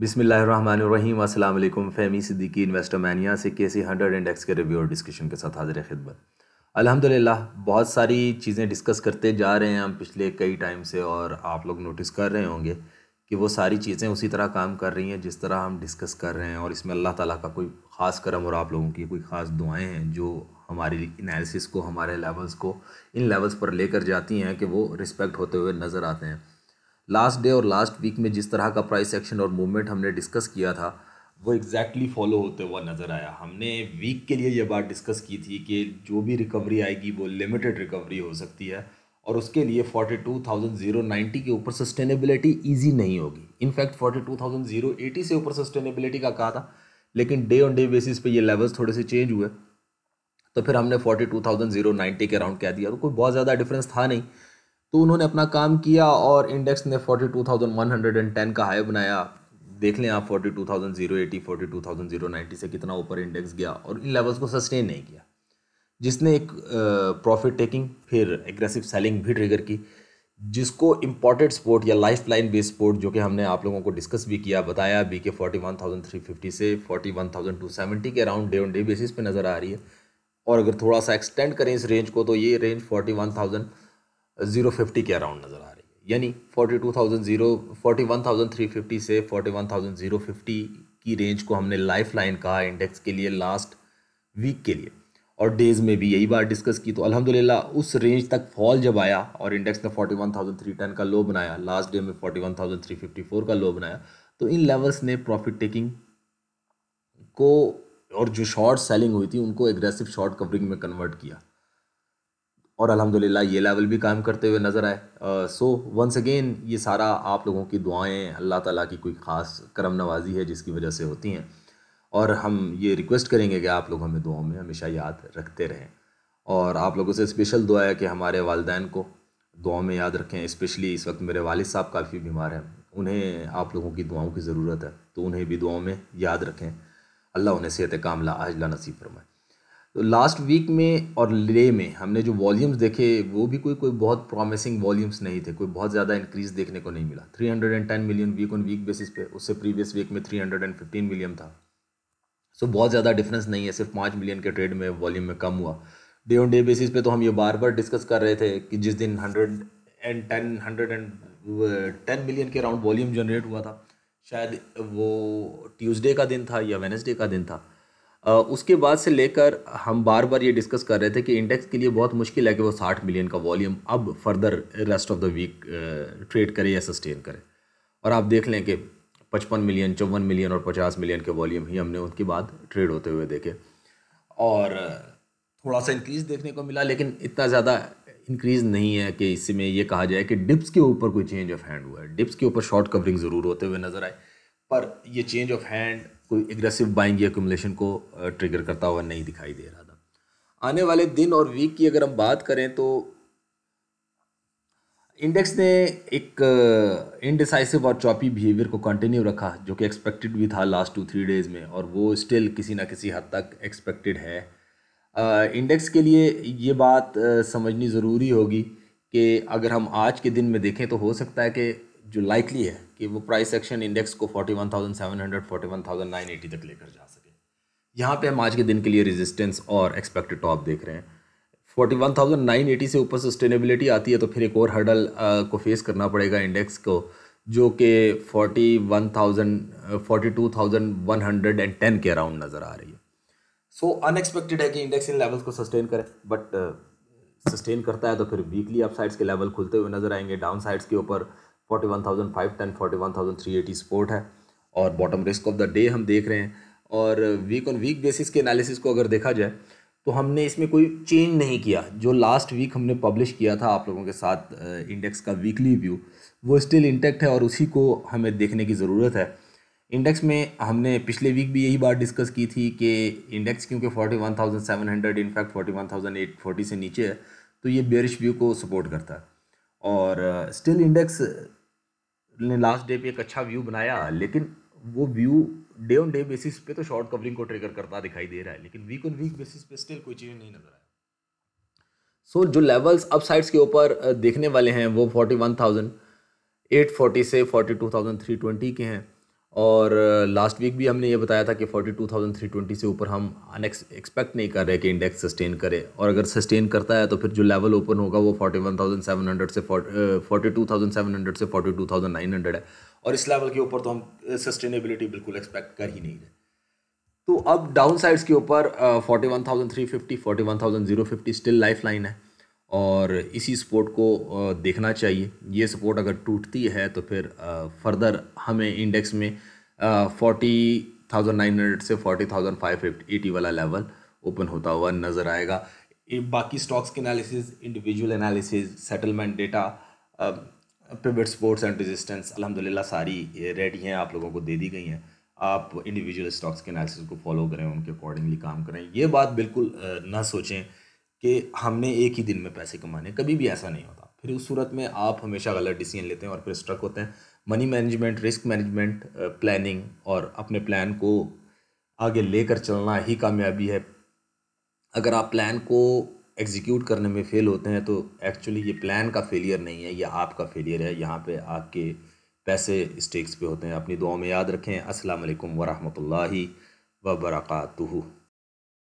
बिस्मिल्लाहिर्रहमानिर्रहीम अस्सलाम वालेकुम। फ़हमी सिद्दीकी इन्वेस्टर मैनिया से केसी 100 इंडेक्स के रिव्यू और डिस्कशन के साथ हाजिर खिदमत। अल्हम्दुलिल्लाह बहुत सारी चीज़ें डिस्कस करते जा रहे हैं हम पिछले कई टाइम से, और आप लोग नोटिस कर रहे होंगे कि वो सारी चीज़ें उसी तरह काम कर रही हैं जिस तरह हम डिस्कस कर रहे हैं। और इसमें अल्लाह ताला का कोई ख़ास करम और आप लोगों की कोई ख़ास दुआएँ हैं जो हमारी एनालिसिस को, हमारे लेवल्स को इन लेवल्स पर लेकर जाती हैं कि वो रिस्पेक्ट होते हुए नज़र आते हैं। लास्ट डे और लास्ट वीक में जिस तरह का प्राइस एक्शन और मूवमेंट हमने डिस्कस किया था वो एग्जैक्टली फॉलो होते हुआ नज़र आया। हमने वीक के लिए ये बात डिस्कस की थी कि जो भी रिकवरी आएगी वो लिमिटेड रिकवरी हो सकती है, और उसके लिए 42,090 के ऊपर सस्टेनेबिलिटी इजी नहीं होगी। इनफैक्ट 42,080 से ऊपर सस्टेनेबिलिटी का कहा था, लेकिन डे ऑन डे बेसिस पे ये लेवल्स थोड़े से चेंज हुए, तो फिर हमने 42,090 के अराउंड कह दिया। तो कोई बहुत ज़्यादा डिफरेंस था नहीं, तो उन्होंने अपना काम किया और इंडेक्स ने 42,110 का हाई बनाया। देख लें आप 42,080 42,090 से कितना ऊपर इंडेक्स गया, और इन लेवल्स को सस्टेन नहीं किया, जिसने एक प्रॉफिट टेकिंग फिर एग्रेसिव सेलिंग भी ट्रिगर की, जिसको इम्पोर्टेड सपोर्ट या लाइफ लाइन बेस्ड सपोर्ट, जो कि हमने आप लोगों को डिस्कस भी किया, बताया भी कि 41,350 से 41,270 के around day on day basis पे नज़र आ रही है। और अगर थोड़ा सा एक्सटेंड करें इस रेंज को तो ये रेंज 41,050 के अराउंड नज़र आ रही है, यानी 41,350 से 41,050 की रेंज को हमने लाइफ लाइन कहा इंडेक्स के लिए लास्ट वीक के लिए, और डेज में भी यही बात डिस्कस की। तो अल्हम्दुलिल्लाह उस रेंज तक फॉल जब आया और इंडेक्स ने 41,310 का लो बनाया, लास्ट डे में 41,354 का लो बनाया, तो इन लेवल्स ने प्रॉफिट टेकिंग को और जो शॉर्ट सेलिंग हुई थी उनको एग्रेसिव शॉर्ट कवरिंग में कन्वर्ट किया, और अल्हम्दुलिल्लाह ये लेवल भी काम करते हुए नज़र आए। सो वंस अगेन ये सारा आप लोगों की दुआएं, अल्लाह ताला की कोई ख़ास करम नवाजी है जिसकी वजह से होती हैं, और हम ये रिक्वेस्ट करेंगे कि आप लोग हमें दुआओं में हमेशा याद रखते रहें। और आप लोगों से स्पेशल दुआ है कि हमारे वालिदैन को दुआओं में याद रखें। स्पेशली इस वक्त मेरे वालिद साहब काफ़ी बीमार हैं, उन्हें आप लोगों की दुआओं की ज़रूरत है, तो उन्हें भी दुआओं में याद रखें। अल्लाह उन्हें सेहत कामला आजला नसीब फरमाए। तो लास्ट वीक में और ले में हमने जो वॉल्यूम्स देखे वो भी कोई बहुत प्रॉमिसिंग वॉल्यूम्स नहीं थे, कोई बहुत ज़्यादा इंक्रीज देखने को नहीं मिला। 310 million week on week basis पे, उससे प्रीवियस वीक में 315 मिलियन था। सो बहुत ज़्यादा डिफरेंस नहीं है, सिर्फ 5 मिलियन के ट्रेड में वॉल्यूम में कम हुआ। डे ऑन डे बेसिस पे तो हम ये बार बार डिस्कस कर रहे थे कि जिस दिन 110 मिलियन के अराउंड वॉल्यूम जनरेट हुआ था, शायद वो ट्यूसडे का दिन था या वेडनेसडे का दिन था। उसके बाद से लेकर हम बार बार ये डिस्कस कर रहे थे कि इंडेक्स के लिए बहुत मुश्किल है कि वो 60 मिलियन का वॉल्यूम अब further rest of the week trade करे या सस्टेन करे। और आप देख लें कि 55 मिलियन, 54 मिलियन और 50 मिलियन के वॉल्यूम ही हमने उसके बाद ट्रेड होते हुए देखे, और थोड़ा सा इंक्रीज़ देखने को मिला, लेकिन इतना ज़्यादा इंक्रीज़ नहीं है कि इसमें ये कहा जाए कि डिप्स के ऊपर कोई चेंज ऑफ हैंड हुआ है। डिप्स के ऊपर शॉर्ट कवरिंग ज़रूर होते हुए नज़र आए, पर ये चेंज ऑफ हैंड कोई एग्रेसिव बाइंग या एक्यूमुलेशन को ट्रिगर करता हुआ नहीं दिखाई दे रहा था। आने वाले दिन और वीक की अगर हम बात करें तो इंडेक्स ने एक इनडिसाइसिव और चॉपी बिहेवियर को कंटिन्यू रखा, जो कि एक्सपेक्टेड भी था लास्ट 2-3 डेज़ में, और वो स्टिल किसी ना किसी हद तक एक्सपेक्टेड है। इंडेक्स के लिए ये बात समझनी ज़रूरी होगी कि अगर हम आज के दिन में देखें तो हो सकता है कि जो लाइकली है कि वो प्राइस एक्शन इंडेक्स को 41,700 41,980 तक लेकर जा सके। यहाँ पे हम आज के दिन के लिए रेजिस्टेंस और एक्सपेक्टेड टॉप देख रहे हैं। 41,980 से ऊपर सस्टेनेबिलिटी आती है तो फिर एक और हर्डल को फेस करना पड़ेगा इंडेक्स को, जो कि 42,110 के अराउंड नज़र आ रही है। सो अनएक्सपेक्टेड है कि इंडेक्स इन लेवल्स को सस्टेन करे, बट सस्टेन करता है तो फिर वीकली अप साइड्स के लेवल खुलते हुए नज़र आएंगे। डाउन साइड्स के ऊपर 41,510 41,380 सपोर्ट है, और bottom risk of the day हम देख रहे हैं। और वीक ऑन वीक बेसिस के एनालिसिस को अगर देखा जाए तो हमने इसमें कोई चेंज नहीं किया। जो लास्ट वीक हमने पब्लिश किया था आप लोगों के साथ इंडेक्स का वीकली व्यू, वो स्टिल इंटैक्ट है और उसी को हमें देखने की ज़रूरत है। इंडेक्स में हमने पिछले वीक भी यही बात डिस्कस की थी कि इंडेक्स क्योंकि 41,700 इनफैक्ट 41,840 से नीचे है, तो ये बेरिश व्यू को सपोर्ट करता है। और स्टिल इंडेक्स ने लास्ट डे पे एक अच्छा व्यू बनाया, लेकिन वो view day on day basis पे तो शॉर्ट कवरिंग को ट्रिगर करता दिखाई दे रहा है, लेकिन वीक ऑन वीक बेसिस पे स्टिल कोई चेंज नहीं नजर आया। सो जो लेवल्स अप साइड्स के ऊपर देखने वाले हैं वो 41,840 से 42,320 के हैं, और लास्ट वीक भी हमने ये बताया था कि 42,320 से ऊपर हम एक्सपेक्ट नहीं कर रहे कि इंडेक्स सस्टेन करे, और अगर सस्टेन करता है तो फिर जो लेवल ओपन होगा वो 41,700 से 42,700 से 42,900 है, और इस लेवल के ऊपर तो हम सस्टेनेबिलिटी बिल्कुल एक्सपेक्ट कर ही नहीं रहे। तो अब डाउन साइड्स के ऊपर 41,350 41,050 स्टिल लाइफ लाइन है, और इसी सपोर्ट को देखना चाहिए। ये सपोर्ट अगर टूटती है तो फिर फर्दर हमें इंडेक्स में 40,900 से 40,580 वाला लेवल ओपन होता हुआ नज़र आएगा। बाकी स्टॉक्स के analysis, individual analysis, settlement data, pivot supports and resistance अल्हम्दुलिल्लाह सारी रेडी हैं, आप लोगों को दे दी गई हैं। आप इंडिविजुअल स्टॉक्स के एनालिसिस को फॉलो करें, उनके अकॉर्डिंगली काम करें। ये बात बिल्कुल ना सोचें कि हमने एक ही दिन में पैसे कमाने, कभी भी ऐसा नहीं होता। फिर उस सूरत में आप हमेशा गलत डिसीजन लेते हैं और फिर स्ट्रक होते हैं। Money management, risk management, planning और अपने प्लान को आगे लेकर चलना ही कामयाबी है। अगर आप प्लान को एग्जीक्यूट करने में फ़ेल होते हैं तो एक्चुअली ये प्लान का फेलियर नहीं है, ये आपका फेलियर है। यहाँ पे आपके पैसे स्टेक्स पे होते हैं। अपनी दुआ में याद रखें। अस्सलाम वालेकुम वरहमतुल्लाहि वबरकातुहू।